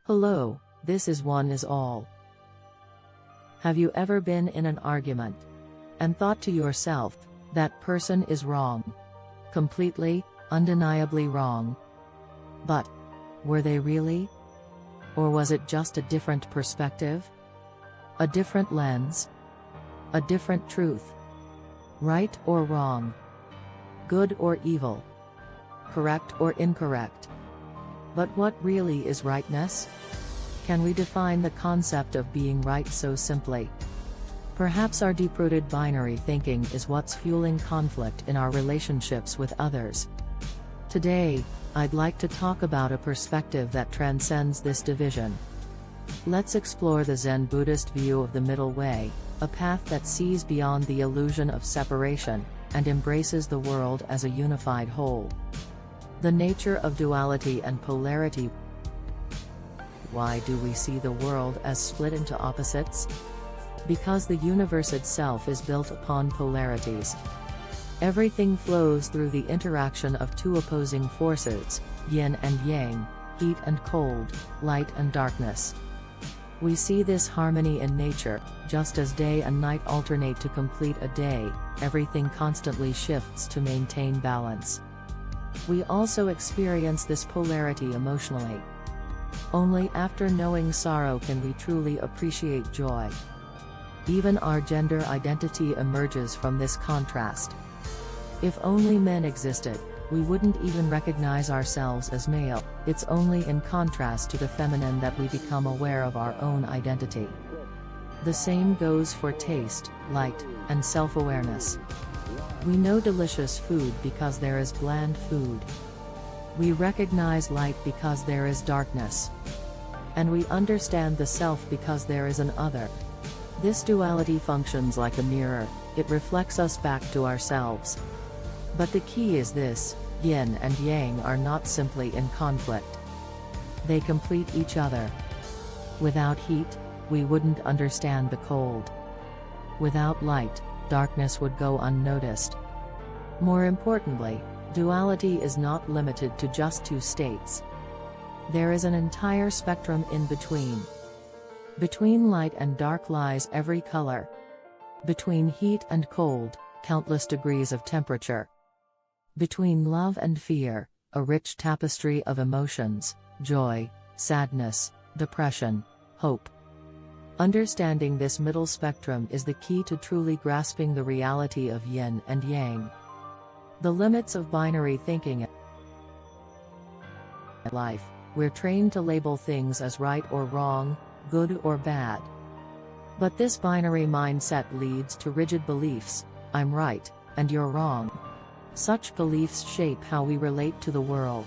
Hello, this is One is All. Have you ever been in an argument and thought to yourself, that person is wrong? Completely, undeniably wrong. But, were they really? Or was it just a different perspective? A different lens? A different truth? Right or wrong? Good or evil? Correct or incorrect? But what really is rightness? Can we define the concept of being right so simply? Perhaps our deep-rooted binary thinking is what's fueling conflict in our relationships with others. Today, I'd like to talk about a perspective that transcends this division. Let's explore the Zen Buddhist view of the middle way, a path that sees beyond the illusion of separation, and embraces the world as a unified whole. The nature of duality and polarity. Why do we see the world as split into opposites? Because the universe itself is built upon polarities. Everything flows through the interaction of two opposing forces, yin and yang, heat and cold, light and darkness. We see this harmony in nature, just as day and night alternate to complete a day, everything constantly shifts to maintain balance. We also experience this polarity emotionally. Only after knowing sorrow can we truly appreciate joy. Even our gender identity emerges from this contrast. If only men existed, we wouldn't even recognize ourselves as male. It's only in contrast to the feminine that we become aware of our own identity. The same goes for taste, light, and self-awareness. We know delicious food because there is bland food. We recognize light because there is darkness. And we understand the self because there is an other. This duality functions like a mirror, it reflects us back to ourselves. But the key is this: yin and yang are not simply in conflict. They complete each other. Without heat, we wouldn't understand the cold. Without light, darkness would go unnoticed. More importantly, duality is not limited to just two states. There is an entire spectrum in between. Between light and dark lies every color. Between heat and cold, countless degrees of temperature. Between love and fear, a rich tapestry of emotions, joy, sadness, depression, hope. Understanding this middle spectrum is the key to truly grasping the reality of yin and yang. The limits of binary thinking in life. We're trained to label things as right or wrong, good or bad. But this binary mindset leads to rigid beliefs: I'm right, and you're wrong. Such beliefs shape how we relate to the world.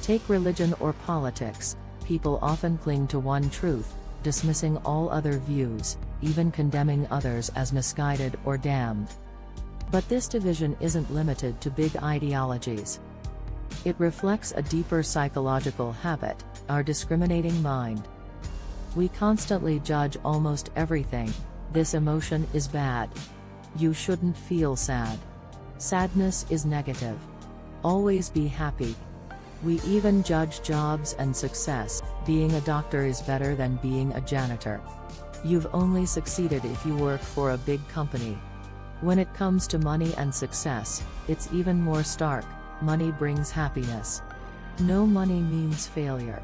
Take religion or politics. People often cling to one truth, dismissing all other views, even condemning others as misguided or damned. But this division isn't limited to big ideologies. It reflects a deeper psychological habit, our discriminating mind. We constantly judge almost everything. This emotion is bad. You shouldn't feel sad. Sadness is negative. Always be happy. We even judge jobs and success. Being a doctor is better than being a janitor. You've only succeeded if you work for a big company. When it comes to money and success, it's even more stark. Money brings happiness. No money means failure.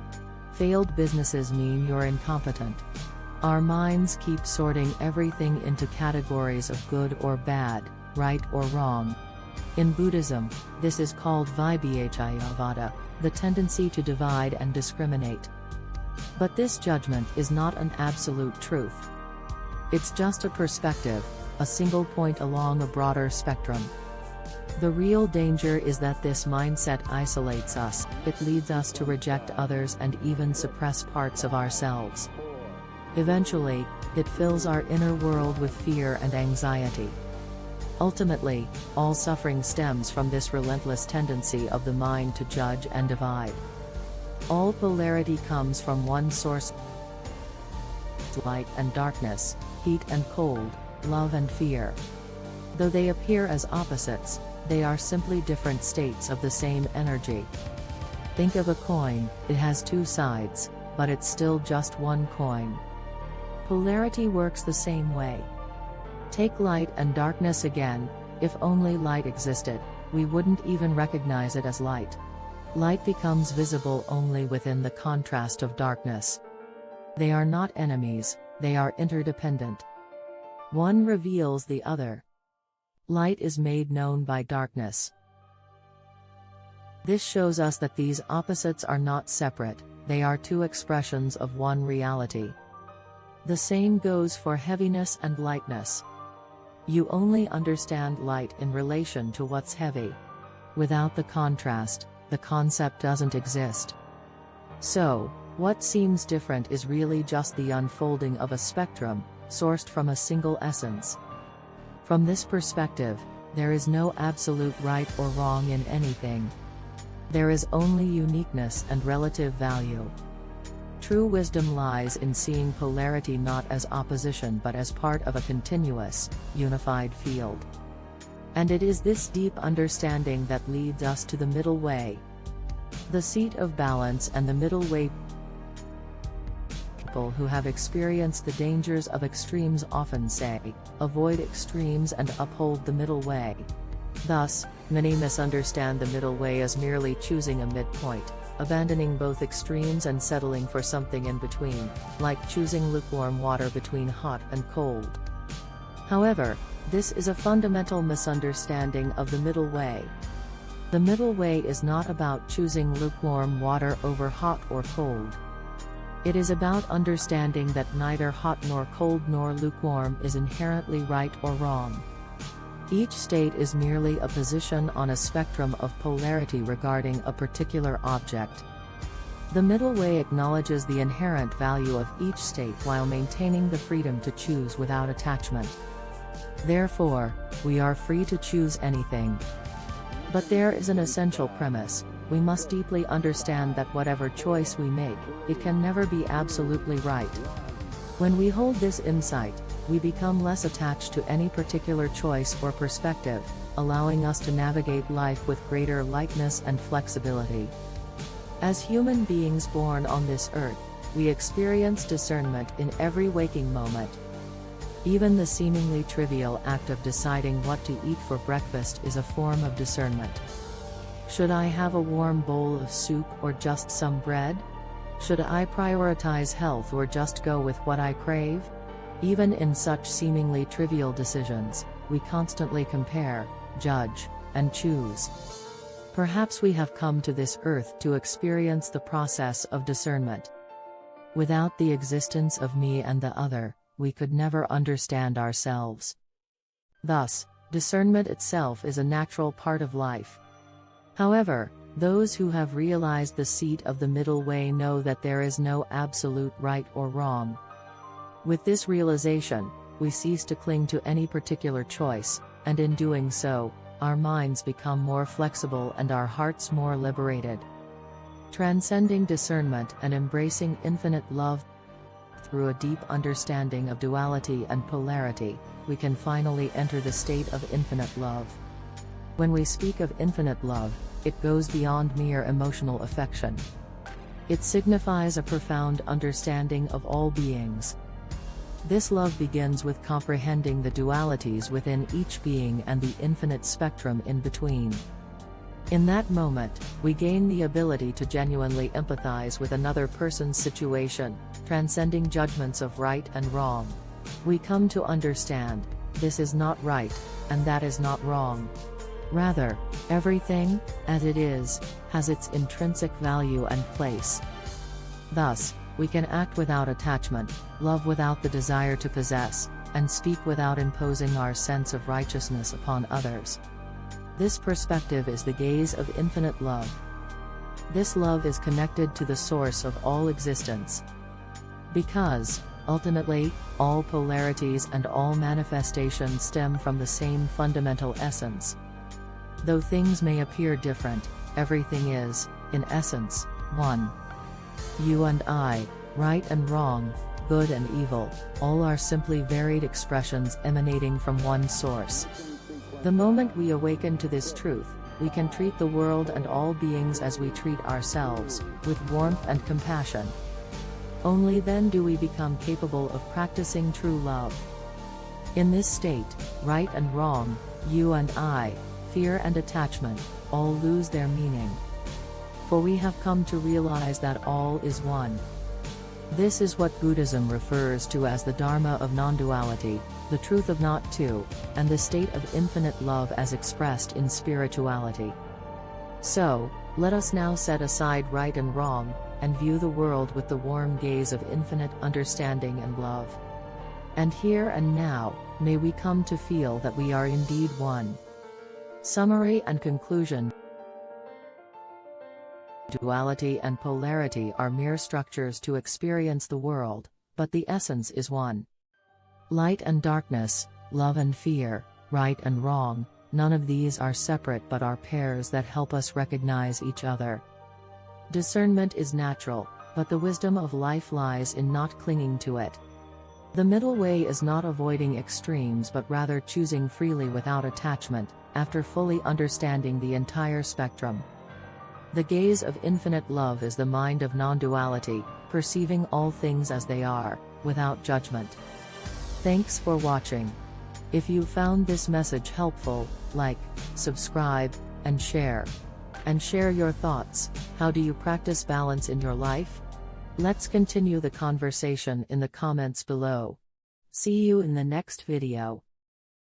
Failed businesses mean you're incompetent. Our minds keep sorting everything into categories of good or bad, right or wrong. In Buddhism, this is called vibhayavada, the tendency to divide and discriminate. But this judgment is not an absolute truth. It's just a perspective, a single point along a broader spectrum. The real danger is that this mindset isolates us. It leads us to reject others and even suppress parts of ourselves. Eventually, it fills our inner world with fear and anxiety. Ultimately, all suffering stems from this relentless tendency of the mind to judge and divide. All polarity comes from one source: light and darkness, heat and cold, love and fear. Though they appear as opposites, they are simply different states of the same energy. Think of a coin, it has two sides. but it's still just one coin. Polarity works the same way. Take light and darkness again. If only light existed, we wouldn't even recognize it as light. Light becomes visible only within the contrast of darkness. They are not enemies, they are interdependent. One reveals the other. Light is made known by darkness. This shows us that these opposites are not separate, they are two expressions of one reality. The same goes for heaviness and lightness. You only understand light in relation to what's heavy. Without the contrast, the concept doesn't exist. So, what seems different is really just the unfolding of a spectrum, sourced from a single essence. From this perspective, there is no absolute right or wrong in anything. There is only uniqueness and relative value. True wisdom lies in seeing polarity not as opposition but as part of a continuous, unified field. And it is this deep understanding that leads us to the middle way. The seat of balance and the middle way. People who have experienced the dangers of extremes often say, avoid extremes and uphold the middle way. Thus, many misunderstand the middle way as merely choosing a midpoint, abandoning both extremes and settling for something in between, like choosing lukewarm water between hot and cold. However, this is a fundamental misunderstanding of the middle way. The middle way is not about choosing lukewarm water over hot or cold. It is about understanding that neither hot nor cold nor lukewarm is inherently right or wrong. Each state is merely a position on a spectrum of polarity regarding a particular object. The middle way acknowledges the inherent value of each state while maintaining the freedom to choose without attachment. Therefore, we are free to choose anything. But there is an essential premise: we must deeply understand that whatever choice we make, it can never be absolutely right. When we hold this insight, we become less attached to any particular choice or perspective, allowing us to navigate life with greater lightness and flexibility. As human beings born on this earth, we experience discernment in every waking moment. Even the seemingly trivial act of deciding what to eat for breakfast is a form of discernment. Should I have a warm bowl of soup or just some bread? Should I prioritize health or just go with what I crave? Even in such seemingly trivial decisions, we constantly compare, judge, and choose. Perhaps we have come to this earth to experience the process of discernment. Without the existence of me and the other, we could never understand ourselves. Thus, discernment itself is a natural part of life. However, those who have realized the seat of the middle way know that there is no absolute right or wrong. With this realization, we cease to cling to any particular choice, and in doing so, our minds become more flexible and our hearts more liberated. Transcending discernment and embracing infinite love. Through a deep understanding of duality and polarity, we can finally enter the state of infinite love. When we speak of infinite love, it goes beyond mere emotional affection. It signifies a profound understanding of all beings. This love begins with comprehending the dualities within each being and the infinite spectrum in between. In that moment, we gain the ability to genuinely empathize with another person's situation, transcending judgments of right and wrong. We come to understand, this is not right, and that is not wrong. Rather, everything, as it is, has its intrinsic value and place. Thus, we can act without attachment, love without the desire to possess, and speak without imposing our sense of righteousness upon others. This perspective is the gaze of infinite love. This love is connected to the source of all existence. Because, ultimately, all polarities and all manifestations stem from the same fundamental essence. Though things may appear different, everything is, in essence, one. You and I, right and wrong, good and evil, all are simply varied expressions emanating from one source. The moment we awaken to this truth, we can treat the world and all beings as we treat ourselves, with warmth and compassion. Only then do we become capable of practicing true love. In this state, right and wrong, you and I, fear and attachment, all lose their meaning. For we have come to realize that all is one. This is what Buddhism refers to as the Dharma of non-duality, the truth of not two, and the state of infinite love as expressed in spirituality. So, let us now set aside right and wrong, and view the world with the warm gaze of infinite understanding and love. And here and now, may we come to feel that we are indeed one. Summary and conclusion. Duality and polarity are mere structures to experience the world, but the essence is one. Light and darkness, love and fear, right and wrong, none of these are separate but are pairs that help us recognize each other. Discernment is natural, but the wisdom of life lies in not clinging to it. The middle way is not avoiding extremes but rather choosing freely without attachment, after fully understanding the entire spectrum. The gaze of infinite love is the mind of non-duality, perceiving all things as they are, without judgment. Thanks for watching. If you found this message helpful, like, subscribe, and share. And share your thoughts. How do you practice balance in your life? Let's continue the conversation in the comments below. See you in the next video.